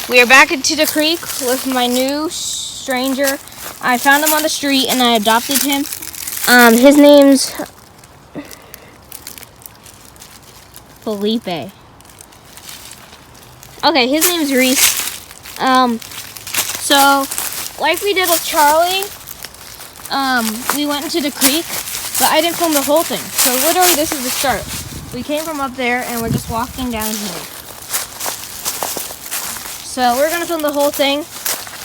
We are back into the creek with my new stranger. I found him on the street and I adopted him. His name's Felipe. Okay, his name's Reese. So like we did with Charlie, we went into the creek, but I didn't film the whole thing. So literally this is the start. We came from up there and we're just walking down here. So we're gonna film the whole thing,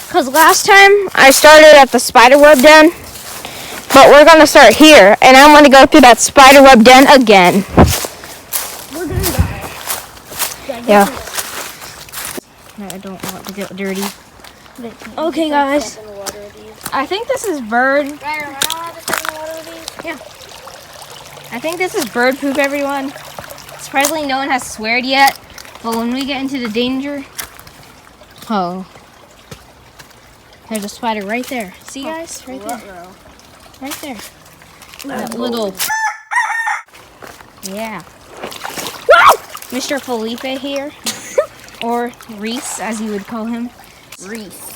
because last time I started at the spiderweb den, but we're gonna start here, and I'm gonna go through that spiderweb den again. We're gonna die. Yeah. I don't want to get dirty. Okay, guys. I think this is bird. Yeah. I think this is bird poop, everyone. Surprisingly, no one has sweared yet, but when we get into the danger. Oh. There's a spider right there. See, guys? Right there. Right there. That little... Yeah. Mr. Felipe here. Or Reese, as you would call him. Reese.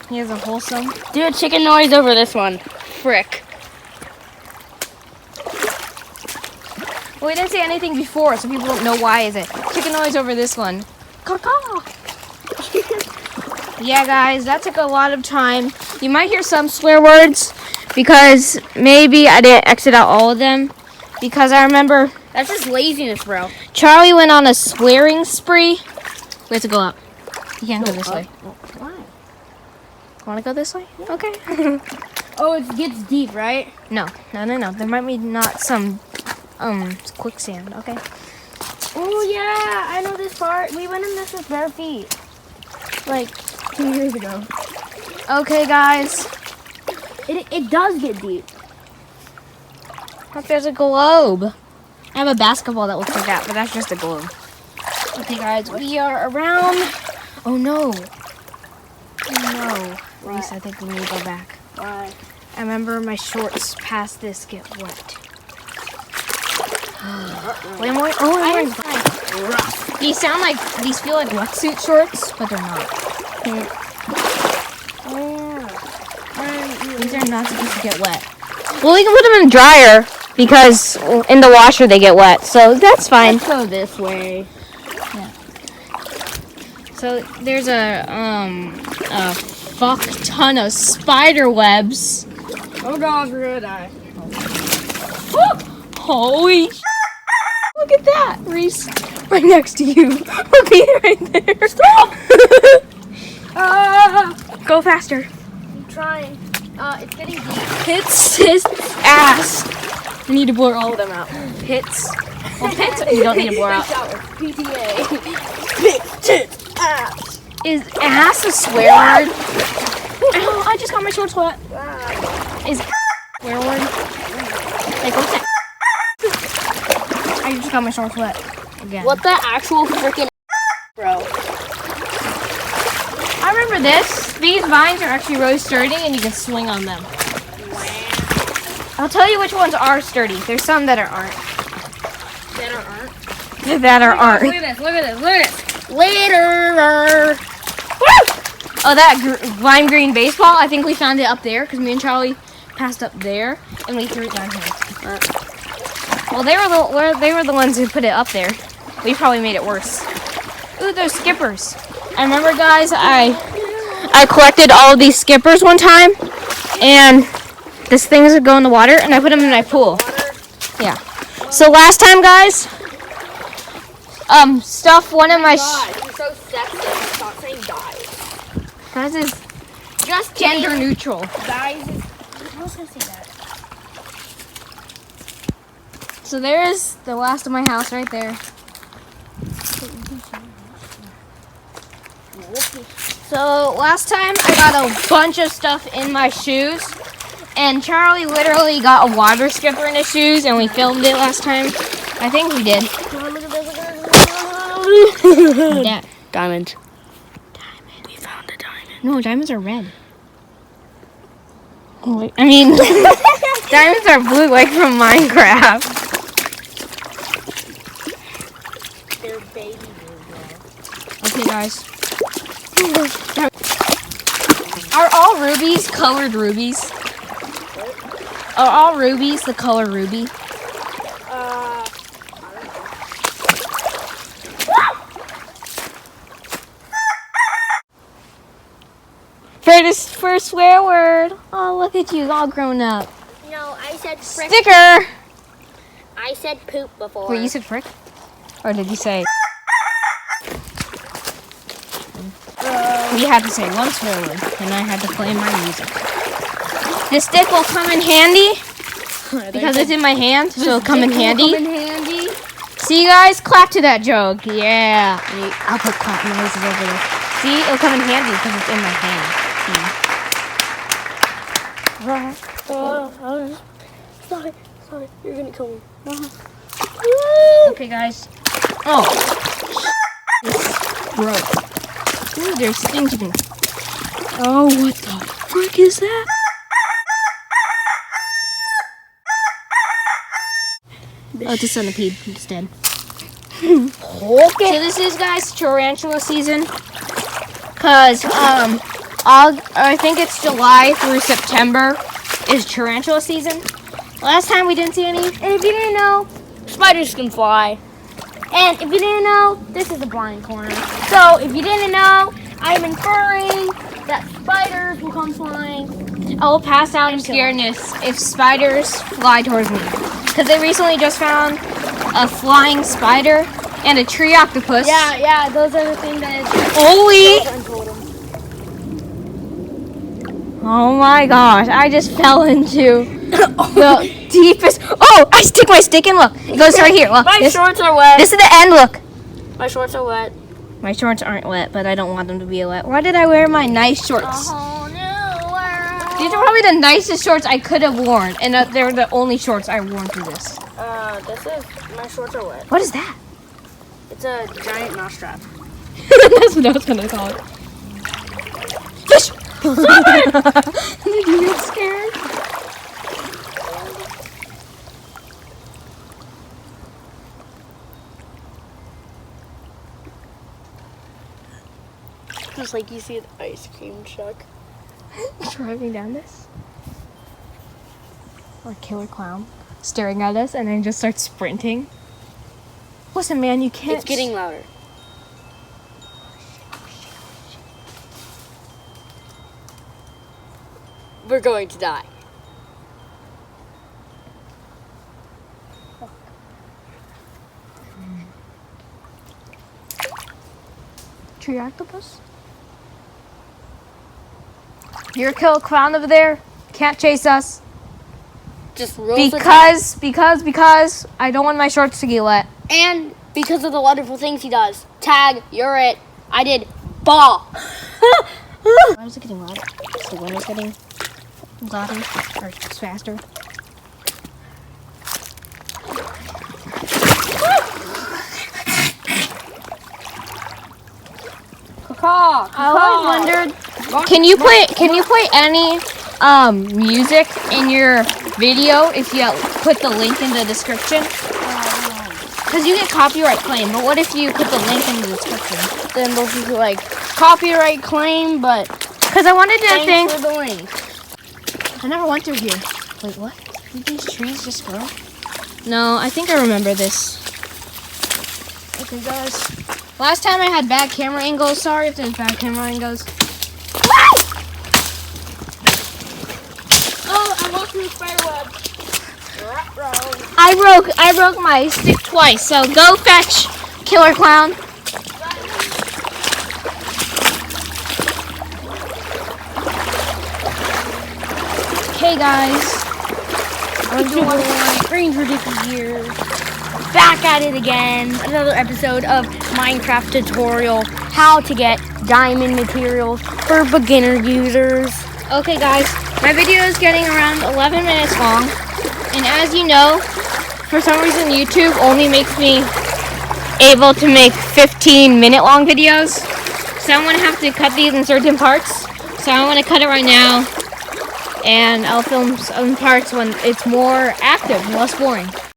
He has a wholesome... Do a chicken noise over this one. Frick. Well, we didn't say anything before, so people don't know why is it. Chicken noise over this one. Caw-caw. Yeah, guys, that took a lot of time. You might hear some swear words because maybe I didn't exit out all of them, because I remember That's just laziness, bro. Charlie went on a swearing spree. We have to go up. You can't go this way. Why? Want to go this way? Okay. Oh, it gets deep, right? No. There might be not some quicksand. Okay. Oh, yeah. I know this part. We went in this with bare feet. Like 2 years ago. Okay, guys. It does get deep. Look, there's a globe. I have a basketball that looks like that, but that's just a globe. Okay, guys, we are around... Oh, no. No. Reese, I think we need to go back. Why? I remember my shorts past this get wet. Wait, more. Oh, I'm wearing rough. These sound like... These feel like wetsuit shorts, but they're not. These are not supposed to get wet. Well, we can put them in the dryer, because in the washer they get wet, so that's fine. Let's go this way. Yeah. So there's a fuck ton of spider webs. Oh gosh, we're gonna die. Holy sh! Look at that, Reese, right next to you. Repeat right there. Stop! Go faster. I'm trying. It's getting deep. Hits his ass. You need to blur all of them out. Hits. Well, hits you don't need to blur out. PTA. Ass. Is ass a swear word? Ow, I just got my shorts wet. Is a swear word? Like, what's that? I just got my shorts wet again. What the actual freaking bro? I remember this. These vines are actually really sturdy and you can swing on them. I'll tell you which ones are sturdy. There's some that aren't. That aren't. That aren't. Look at this. Look at this. Look at this. Later. Woo! Oh, that lime green baseball. I think we found it up there because me and Charlie passed up there and we threw it down here. Well, they were the ones who put it up there. We probably made it worse. Ooh, those skippers. I remember, guys, I collected all of these skippers one time, and these things would go in the water, and I put them in my pool. Yeah. So last time, guys, stuff one of my... You're so sexist. Stop saying guys. Guys is Just gender neutral. Guys is... I was gonna say that. So there's the last of my house right there. So last time I got a bunch of stuff in my shoes, and Charlie literally got a water skipper in his shoes, and we filmed it last time. I think we did. Yeah. Diamond. We found a diamond. No, diamonds are red. Oh, wait, I mean, diamonds are blue, like from Minecraft. They're baby blue, bro. Okay, guys. Are all rubies colored rubies? Are all rubies the color ruby? For a swear word. Oh, look at you, all grown up. No, I said frick. Sticker! I said poop before. Wait, you said frick? Or did you say? You had to say one swear word, and I had to play my music. This stick will come in handy because it's in my hand, so it'll come in handy. See, you guys, clap to that joke. Yeah. I'll put clap noises over there. See, it'll come in handy because it's in my hand. Sorry, you're gonna kill me. Okay, guys. Oh. This is gross. Ooh, there's things you can. Oh, what the frick is that? Oh, it's a centipede. It's dead. Okay. So this is, guys, tarantula season. Cause I think it's July through September is tarantula season. Last time we didn't see any. And if you didn't know, spiders can fly. And if you didn't know, this is a blind corner. So if you didn't know, I'm inferring that spiders will come flying. I will pass out in scaredness if spiders fly towards me. Because they recently just found a flying spider and a tree octopus. Yeah, those are the things that Holy! untold them. Oh my gosh, I just fell into the deepest. Oh, I stick my stick in. Look, it goes right here. Look, My this, shorts are wet. this is the end. Look. My shorts are wet. My shorts aren't wet, but I don't want them to be wet. Why did I wear my nice shorts? whole new world. These are probably the nicest shorts I could have worn, and they're the only shorts I've worn through this. This is, my shorts are wet. What is that? It's a giant mousetrap. That's what I was gonna call it. Fish! Did you get scared? Just like you see an ice cream truck. Driving down this? Or a killer clown staring at us and then just starts sprinting. Listen, man, you can't. It's getting louder. We're going to die. Tree octopus? You're a killer clown over there. Can't chase us. Just roll Because I don't want my shorts to get wet. and because of the wonderful things he does. Tag, you're it. I did ball. Why is it getting louder? Is the wind getting louder or faster? I always wondered, can you play any music in your video if you put the link in the description? Because you get copyright claim, but what if you put the link in the description? Then they'll be like copyright claim, but Because I wanted to thanks think. for the link. I never went through here. Wait, what? Did these trees just grow? No, I think I remember this. Okay, guys. Last time I had bad camera angles. Sorry if there's bad camera angles. Oh, I'm walking the spider web. I broke my stick twice, so go fetch Killer Clown. Okay, guys. I'm doing Ranger Dicky here. Back at it again. Another episode of Minecraft tutorial. How to get diamond materials for beginner users. Okay, guys. My video is getting around 11 minutes long. And as you know, for some reason YouTube only makes me able to make 15-minute long videos. So I'm going to have to cut these in certain parts. So I'm going to cut it right now. And I'll film some parts when it's more active and less boring.